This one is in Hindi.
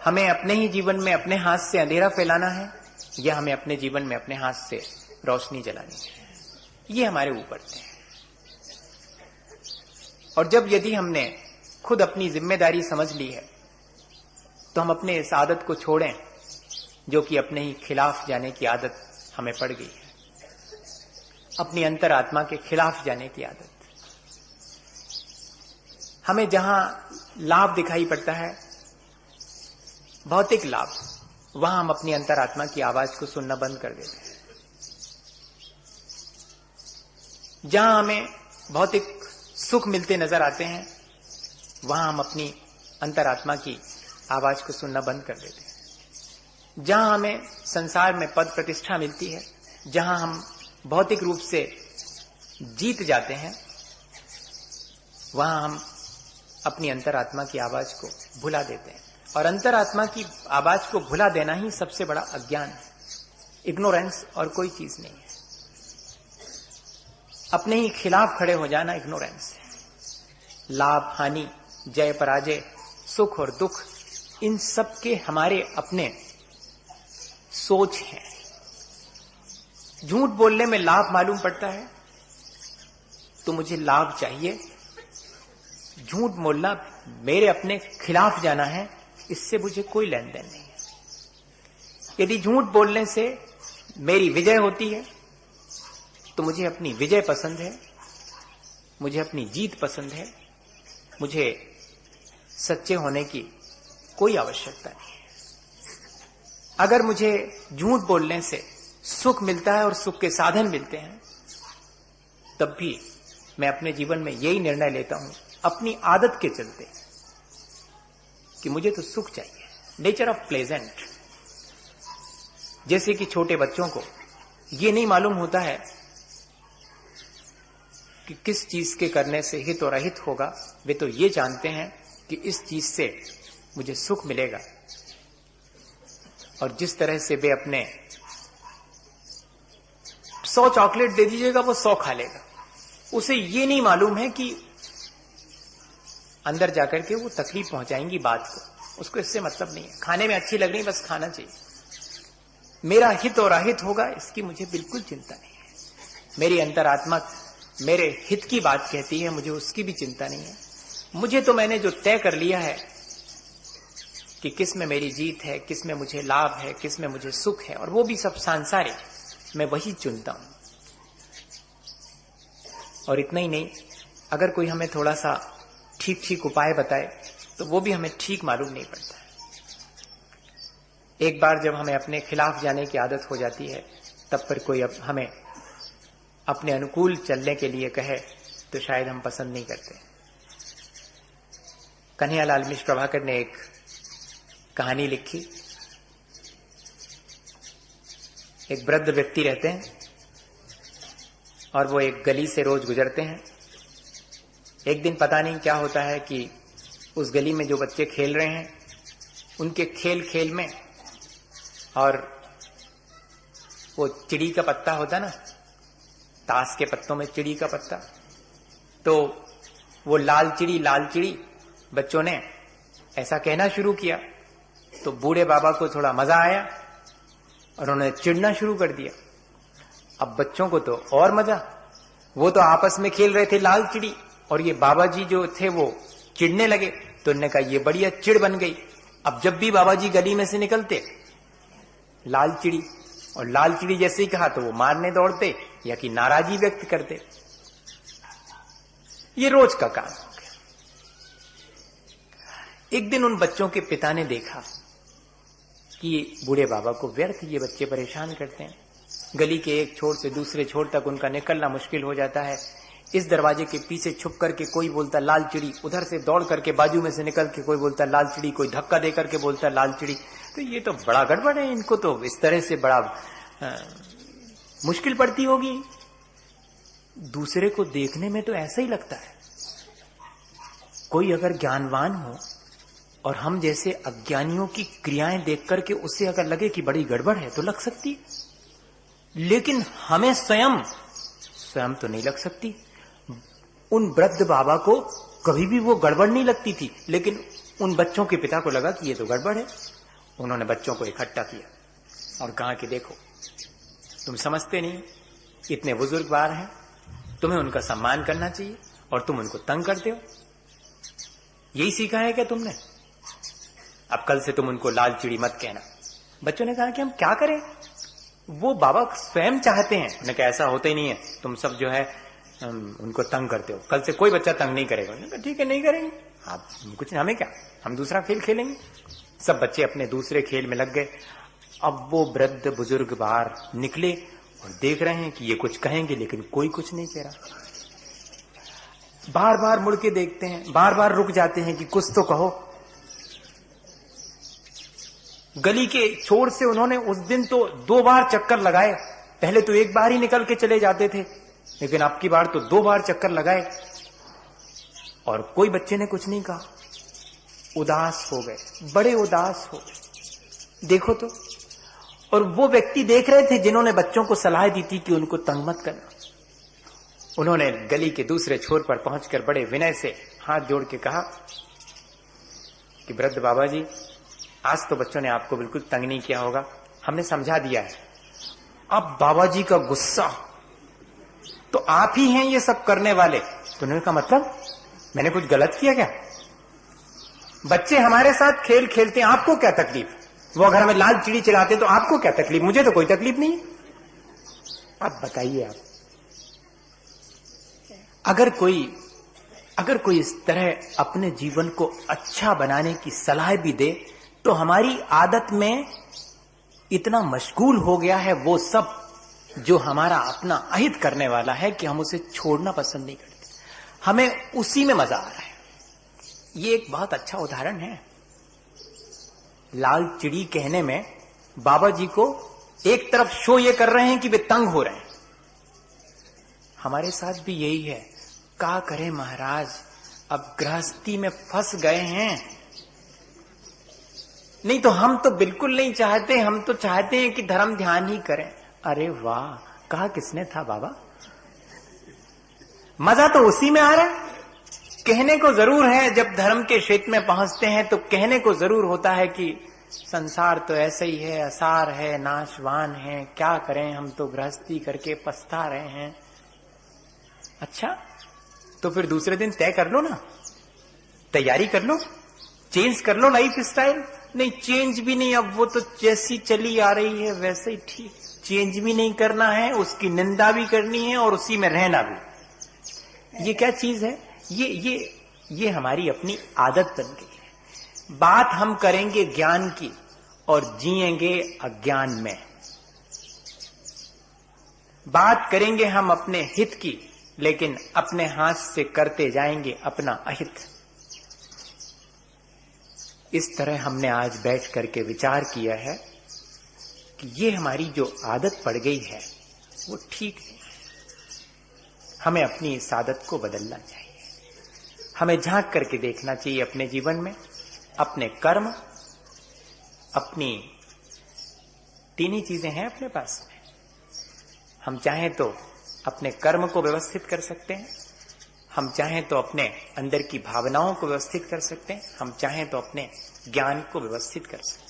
हमें अपने ही जीवन में अपने हाथ से अंधेरा फैलाना है या हमें अपने जीवन में अपने हाथ से रोशनी जलानी है, ये हमारे ऊपर है। और जब यदि हमने खुद अपनी जिम्मेदारी समझ ली है तो हम अपने इस आदत को छोड़ें जो कि अपने ही खिलाफ जाने की आदत हमें पड़ गई है, अपनी अंतरात्मा के खिलाफ जाने की आदत। हमें जहां लाभ दिखाई पड़ता है, भौतिक लाभ, वहां हम अपनी अंतरात्मा की आवाज को सुनना बंद कर देते हैं। जहां हमें भौतिक सुख मिलते नजर आते हैं, वहां हम अपनी अंतरात्मा की आवाज को सुनना बंद कर देते हैं। जहां हमें संसार में पद प्रतिष्ठा मिलती है, जहां हम भौतिक रूप से जीत जाते हैं, वहां हम अपनी अंतरात्मा की आवाज को भुला देते हैं। और अंतरात्मा की आवाज को भुला देना ही सबसे बड़ा अज्ञान है, इग्नोरेंस और कोई चीज नहीं है। अपने ही खिलाफ खड़े हो जाना इग्नोरेंस है। लाभ हानि, जय पराजय, सुख और दुख, इन सब के हमारे अपने सोच है। झूठ बोलने में लाभ मालूम पड़ता है तो मुझे लाभ चाहिए, झूठ बोलना मेरे अपने खिलाफ जाना है, इससे मुझे कोई लेन देन नहीं है। यदि झूठ बोलने से मेरी विजय होती है तो मुझे अपनी विजय पसंद है, मुझे अपनी जीत पसंद है, मुझे सच्चे होने की कोई आवश्यकता नहीं है। अगर मुझे झूठ बोलने से सुख मिलता है और सुख के साधन मिलते हैं, तब भी मैं अपने जीवन में यही निर्णय लेता हूं अपनी आदत के चलते कि मुझे तो सुख चाहिए, नेचर ऑफ प्लेजेंट। जैसे कि छोटे बच्चों को ये नहीं मालूम होता है कि किस चीज के करने से हित और अहित होगा, वे तो ये जानते हैं कि इस चीज से मुझे सुख मिलेगा। और जिस तरह से वे अपने 100 चॉकलेट दे दीजिएगा वो 100 खा लेगा, उसे ये नहीं मालूम है कि अंदर जाकर के वो तकलीफ पहुंचाएंगी बात को, उसको इससे मतलब नहीं है। खाने में अच्छी लग रही, बस खाना चाहिए। मेरा हित और अहित होगा इसकी मुझे बिल्कुल चिंता नहीं है। मेरी अंतरात्मा मेरे हित की बात कहती है, मुझे उसकी भी चिंता नहीं है। मुझे तो मैंने जो तय कर लिया है कि किस में मेरी जीत है, किस में मुझे लाभ है, किस में मुझे सुख है, और वो भी सब सांसारिक, मैं वही चुनता हूं। और इतना ही नहीं, अगर कोई हमें थोड़ा सा ठीक ठीक उपाय बताए तो वो भी हमें ठीक मालूम नहीं पड़ता है। एक बार जब हमें अपने खिलाफ जाने की आदत हो जाती है, तब पर कोई अब हमें अपने अनुकूल चलने के लिए कहे तो शायद हम पसंद नहीं करते। कन्हैयालाल मिश्र प्रभाकर ने एक कहानी लिखी। एक वृद्ध व्यक्ति रहते हैं और वो एक गली से रोज गुजरते हैं। एक दिन पता नहीं क्या होता है कि उस गली में जो बच्चे खेल रहे हैं, उनके खेल खेल में, और वो चिड़ी का पत्ता होता ना, ताश के पत्तों में चिड़ी का पत्ता, तो वो लाल चिड़ी बच्चों ने ऐसा कहना शुरू किया। तो बूढ़े बाबा को थोड़ा मजा आया और उन्होंने चिढ़ना शुरू कर दिया। अब बच्चों को तो और मजा, वो तो आपस में खेल रहे थे लाल चिड़ी, और ये बाबा जी जो थे वो चिढ़ने लगे। तो उन्होंने कहा ये बढ़िया चिड़ बन गई। अब जब भी बाबा जी गली में से निकलते, लाल चिड़ी, और लाल चिड़ी जैसे ही कहा तो वो मारने दौड़ते या कि नाराजगी व्यक्त करते। ये रोज का काम हो गया। एक दिन उन बच्चों के पिता ने देखा कि बूढ़े बाबा को व्यर्थ ये बच्चे परेशान करते हैं। गली के एक छोर से दूसरे छोर तक उनका निकलना मुश्किल हो जाता है। इस दरवाजे के पीछे छुप करके कोई बोलता लाल चिड़ी, उधर से दौड़ करके बाजू में से निकल के कोई बोलता लाल चिड़ी, कोई धक्का दे करके बोलता लाल चिड़ी। तो ये तो बड़ा गड़बड़ है, इनको तो इस तरह से बड़ा मुश्किल पड़ती होगी। दूसरे को देखने में तो ऐसा ही लगता है। कोई अगर ज्ञानवान हो और हम जैसे अज्ञानियों की क्रियाएं देख करके उसे अगर लगे कि बड़ी गड़बड़ है तो लग सकती है, लेकिन हमें स्वयं तो नहीं लग सकती। उन वृद्ध बाबा को कभी भी वो गड़बड़ नहीं लगती थी, लेकिन उन बच्चों के पिता को लगा कि ये तो गड़बड़ है। उन्होंने बच्चों को इकट्ठा किया और कहा कि देखो, तुम समझते नहीं, इतने बुजुर्गवार हैं, तुम्हें उनका सम्मान करना चाहिए और तुम उनको तंग करते हो। यही सीखा है क्या तुमने? अब कल से तुम उनको लाल चिड़ी मत कहना। बच्चों ने कहा कि हम क्या करें, वो बाबा स्वयं चाहते हैं। उन्होंने कहा ऐसा होता ही नहीं है, तुम सब जो है उनको तंग करते हो, कल से कोई बच्चा तंग नहीं करेगा। उन्होंने कहा ठीक है, नहीं करेंगे, आप कुछ, हमें क्या, हम दूसरा खेल खेलेंगे। सब बच्चे अपने दूसरे खेल में लग गए। अब वो वृद्ध बुजुर्ग बाहर निकले और देख रहे हैं कि ये कुछ कहेंगे, लेकिन कोई कुछ नहीं कह रहा। बार बार मुड़ के देखते हैं, बार बार रुक जाते हैं कि कुछ तो कहो। गली के छोर से उन्होंने उस दिन तो 2 बार चक्कर लगाए। पहले तो 1 बार ही निकल के चले जाते थे, लेकिन अब की बार तो 2 बार चक्कर लगाए और कोई बच्चे ने कुछ नहीं कहा। उदास हो गए, बड़े उदास हो गए। देखो तो, और वो व्यक्ति देख रहे थे जिन्होंने बच्चों को सलाह दी थी कि उनको तंग मत करना। उन्होंने गली के दूसरे छोर पर पहुंचकर बड़े विनय से हाथ जोड़ के कहा कि वृद्ध बाबा जी, आज तो बच्चों ने आपको बिल्कुल तंग नहीं किया होगा, हमने समझा दिया है। अब बाबा जी का गुस्सा, तो आप ही हैं ये सब करने वाले। तो उन्होंने कहा मतलब मैंने कुछ गलत किया क्या? बच्चे हमारे साथ खेल खेलते हैं, आपको क्या तकलीफ? वो अगर हमें लाल चिड़ी चलाते तो आपको क्या तकलीफ? मुझे तो कोई तकलीफ नहीं। आप बताइए, आप अगर कोई इस तरह अपने जीवन को अच्छा बनाने की सलाह भी दे, तो हमारी आदत में इतना मशगूल हो गया है वो सब जो हमारा अपना अहित करने वाला है कि हम उसे छोड़ना पसंद नहीं करते, हमें उसी में मजा आ रहा है। ये एक बहुत अच्छा उदाहरण है। लाल चिड़ी कहने में बाबा जी को एक तरफ शो ये कर रहे हैं कि वे तंग हो रहे हैं। हमारे साथ भी यही है। क्या करें महाराज, अब गृहस्थी में फंस गए हैं। नहीं तो हम तो बिल्कुल नहीं चाहते, हम तो चाहते हैं कि धर्म ध्यान ही करें। अरे वाह, कहा किसने था बाबा? मजा तो उसी में आ रहा है। कहने को जरूर है, जब धर्म के क्षेत्र में पहुंचते हैं तो कहने को जरूर होता है कि संसार तो ऐसे ही है, असार है, नाशवान है, क्या करें, हम तो गृहस्थी करके पछता रहे हैं। अच्छा, तो फिर दूसरे दिन तय कर लो ना, तैयारी कर लो, चेंज कर लो लाइफ स्टाइल। नहीं, चेंज भी नहीं, अब वो तो जैसी चली आ रही है वैसे ही ठीक। चेंज भी नहीं करना है, उसकी निंदा भी करनी है और उसी में रहना भी। ये क्या चीज है? ये हमारी अपनी आदत बन गई है। बात हम करेंगे ज्ञान की और जिएंगे अज्ञान में। बात करेंगे हम अपने हित की, लेकिन अपने हाथ से करते जाएंगे अपना अहित। इस तरह हमने आज बैठ करके विचार किया है कि ये हमारी जो आदत पड़ गई है वो ठीक नहीं। हमें अपनी इस आदत को बदलना चाहिए। हमें झांक करके देखना चाहिए अपने जीवन में, अपने कर्म, अपनी 3 ही चीजें हैं अपने पास में। हम चाहें तो अपने कर्म को व्यवस्थित कर सकते हैं, हम चाहें तो अपने अंदर की भावनाओं को व्यवस्थित कर सकते हैं, हम चाहें तो अपने ज्ञान को व्यवस्थित कर सकते हैं।